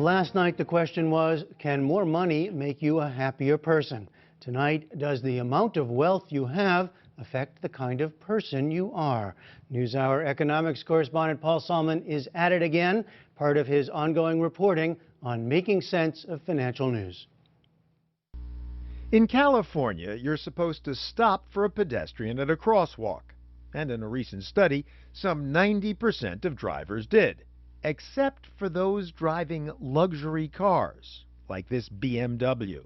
last night the question was, can more money make you a happier person? Tonight, does the amount of wealth you have affect the kind of person you are? NewsHour economics correspondent Paul Solman is at it again, part of his ongoing reporting on making sense of financial news. In California, you're supposed to stop for a pedestrian at a crosswalk. And in a recent study, some 90% of drivers did, except for those driving luxury cars, like this BMW.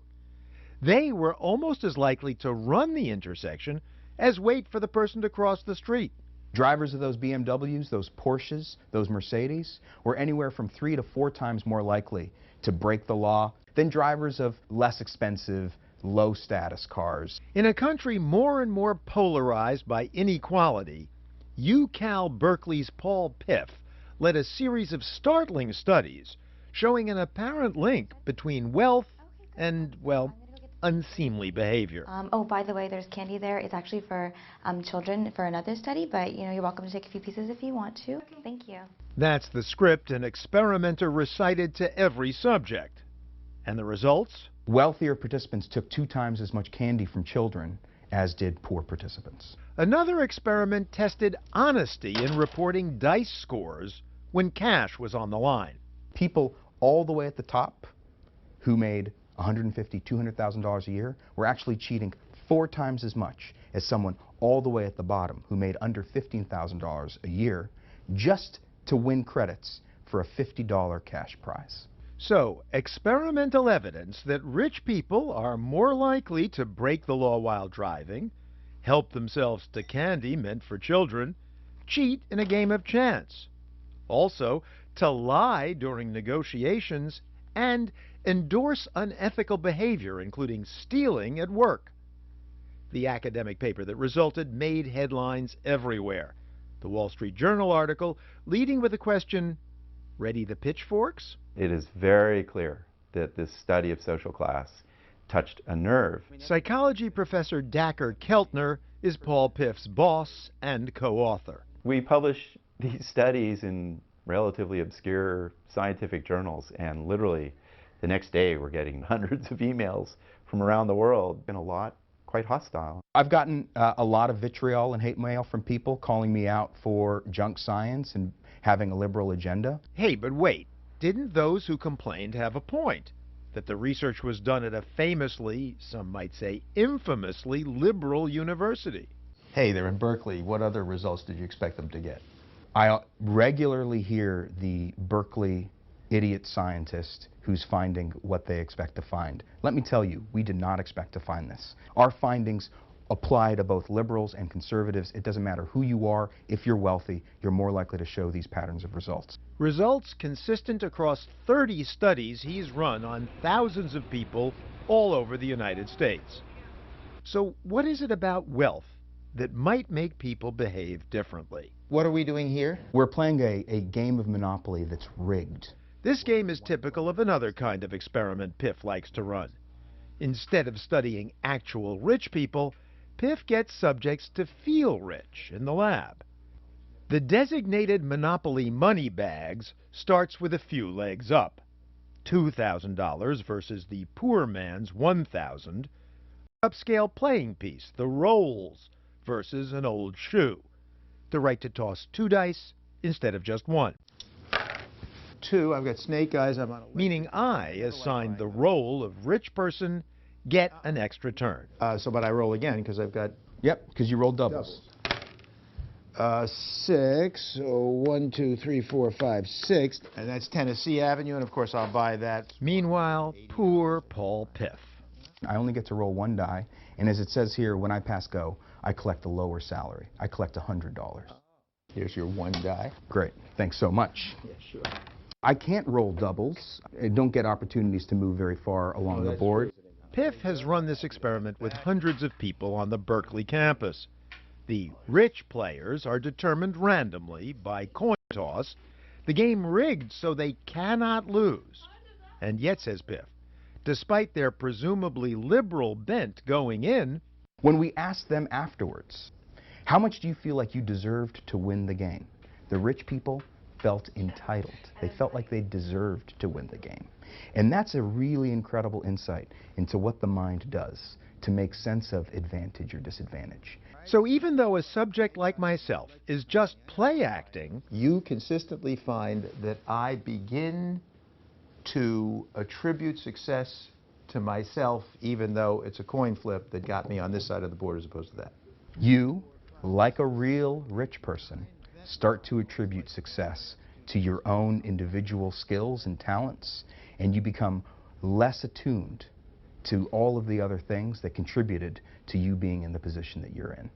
They were almost as likely to run the intersection as wait for the person to cross the street. Drivers of those BMWs, those Porsches, those Mercedes were anywhere from 3 to 4 times more likely to break the law than drivers of less expensive, low-status cars. In a country more and more polarized by inequality, UCal Berkeley's Paul Piff led a series of startling studies showing an apparent link between wealth and, well, unseemly behavior. Oh, by the way, there's candy there. It's actually for children for another study, but you're welcome to take a few pieces if you want to. Okay. Thank you. That's the script an experimenter recited to every subject. And the results? Wealthier participants took 2 times as much candy from children as did poor participants. Another experiment tested honesty in reporting dice scores when cash was on the line. People all the way at the top who made $150,000, $200,000 a year were actually cheating 4 times as much as someone all the way at the bottom who made under $15,000 a year just to win credits for a $50 cash prize. So, experimental evidence that rich people are more likely to break the law while driving, help themselves to candy meant for children, cheat in a game of chance. Also, to lie during negotiations and endorse unethical behavior, including stealing at work. The academic paper that resulted made headlines everywhere. The Wall Street Journal article leading with the question, ready the pitchforks? It is very clear that this study of social class touched a nerve. Psychology professor Dacher Keltner is Paul Piff's boss and co-author. We publish these studies in relatively obscure scientific journals, and literally the next day we're getting hundreds of emails from around the world, and a lot quite hostile. I've gotten a lot of vitriol and hate mail from people calling me out for junk science and having a liberal agenda. Hey, but wait, didn't those who complained have a point? That the research was done at a famously, some might say infamously, liberal university. Hey, they're in Berkeley. What other results did you expect them to get? I regularly hear the Berkeley idiot scientist who's finding what they expect to find. Let me tell you, we did not expect to find this. Our findings apply to both liberals and conservatives. It doesn't matter who you are. If you're wealthy, you're more likely to show these patterns of results. Results consistent across 30 studies he's run on thousands of people all over the United States. So what is it about wealth that might make people behave differently? What are we doing here? We're playing a game of Monopoly that's rigged. This game is typical of another kind of experiment Piff likes to run. Instead of studying actual rich people, Piff gets subjects to feel rich in the lab. The designated Monopoly money bags starts with a few legs up. $2,000 versus the poor man's $1,000. Upscale playing piece, the rolls, versus an old shoe. The right to toss 2 dice instead of just 1. 2, I've got snake eyes, I'm on a... Meaning I assign the role of rich person, get an extra turn. But I roll again because I've got... Yep, because you rolled doubles. 6, so 1, 2, 3, 4, 5, 6. And that's Tennessee Avenue, and of course I'll buy that. Meanwhile, poor Paul Piff. I only get to roll 1 die, and as it says here, when I pass go, I collect a lower salary. I collect $100. Here's your 1 die. Great, thanks so much. Yeah, sure. I can't roll doubles. I don't get opportunities to move very far along the board. Piff has run this experiment with hundreds of people on the Berkeley campus. The rich players are determined randomly by coin toss, the game rigged so they cannot lose. And yet, says Piff, despite their presumably liberal bent going in, when we asked them afterwards, how much do you feel like you deserved to win the game? The rich people felt entitled. They felt like they deserved to win the game. And that's a really incredible insight into what the mind does to make sense of advantage or disadvantage. So even though a subject like myself is just play acting, You consistently find that I begin to attribute success to myself, even though it's a coin flip that got me on this side of the board as opposed to that. You, like a real rich person, start to attribute success to your own individual skills and talents, and you become less attuned to all of the other things that contributed to you being in the position that you're in.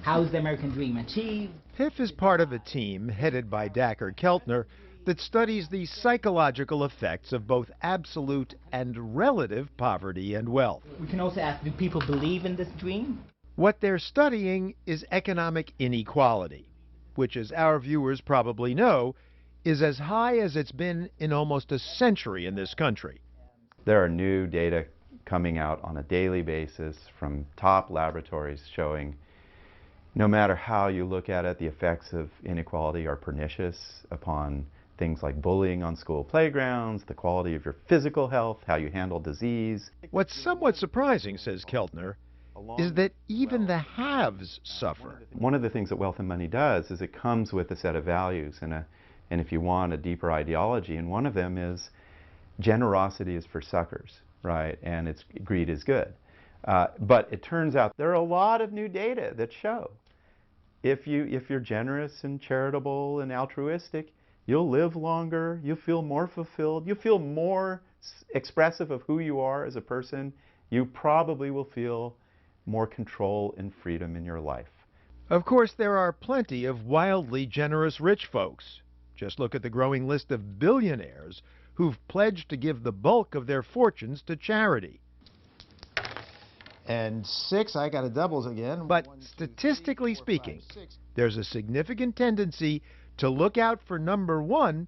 How is the American dream achieved? Piff is part of a team headed by Dacher Keltner that studies the psychological effects of both absolute and relative poverty and wealth. We can also ask, do people believe in this dream? What they're studying is economic inequality, which, as our viewers probably know, is as high as it's been in almost a century in this country. There are new data coming out on a daily basis from top laboratories showing no matter how you look at it, the effects of inequality are pernicious upon things like bullying on school playgrounds, the quality of your physical health, how you handle disease. What's somewhat surprising, says Keltner, is that even the haves suffer. One of the things that Wealth and Money does is it comes with a set of values and if you want, a deeper ideology, and one of them is generosity is for suckers, right? And greed is good. But it turns out there are a lot of new data that show if you're generous and charitable and altruistic, you'll live longer, you'll feel more fulfilled, you'll feel more expressive of who you are as a person, you probably will feel more control and freedom in your life. Of course, there are plenty of wildly generous rich folks. Just look at the growing list of billionaires who've pledged to give the bulk of their fortunes to charity. And 6, I got a doubles again. But statistically speaking, there's a significant tendency to look out for number 1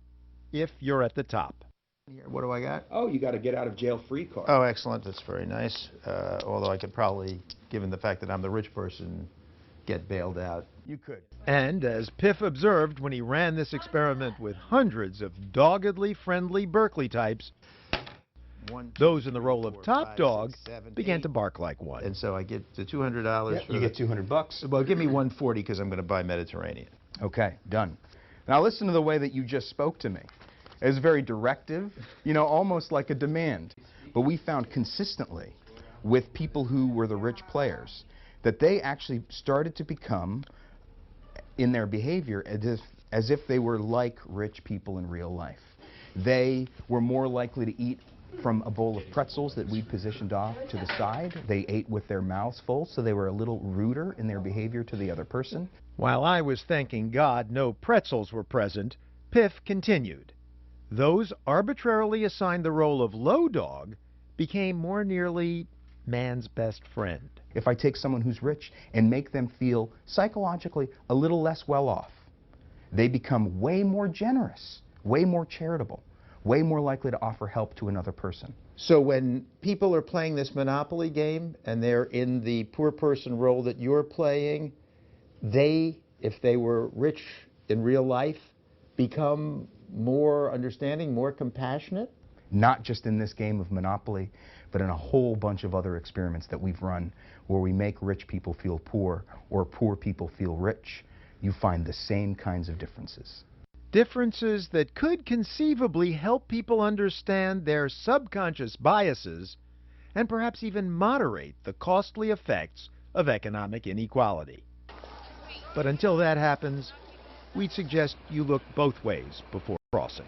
if you're at the top. What do I got? Oh, you got a get out of jail free card. Oh, excellent. That's very nice. Although I could probably, given the fact that I'm the rich person, get bailed out. You could. And as Piff observed when he ran this experiment with hundreds of doggedly friendly Berkeley types, those in the role of top dog began to bark like one. And so I get the $200. Yep, you get $200. Well, give me 140 because I'm going to buy Mediterranean. Okay, done. Now listen to the way that you just spoke to me. It was very directive, you know, almost like a demand. But we found consistently with people who were the rich players that they actually started to become, in their behavior, as if they were like rich people in real life. They were more likely to eat from a bowl of pretzels that we'd positioned off to the side. They ate with their mouths full, so they were a little ruder in their behavior to the other person. While I was thanking God no pretzels were present, Piff continued. Those arbitrarily assigned the role of low dog became more nearly man's best friend. If I take someone who's rich and make them feel psychologically a little less well off, they become way more generous, way more charitable, way more likely to offer help to another person. So when people are playing this Monopoly game and they're in the poor person role that you're playing, they, if they were rich in real life, become more understanding, more compassionate? Not just in this game of Monopoly, but in a whole bunch of other experiments that we've run where we make rich people feel poor or poor people feel rich. You find the same kinds of differences. Differences that could conceivably help people understand their subconscious biases and perhaps even moderate the costly effects of economic inequality. But until that happens, we'd suggest you look both ways before crossing.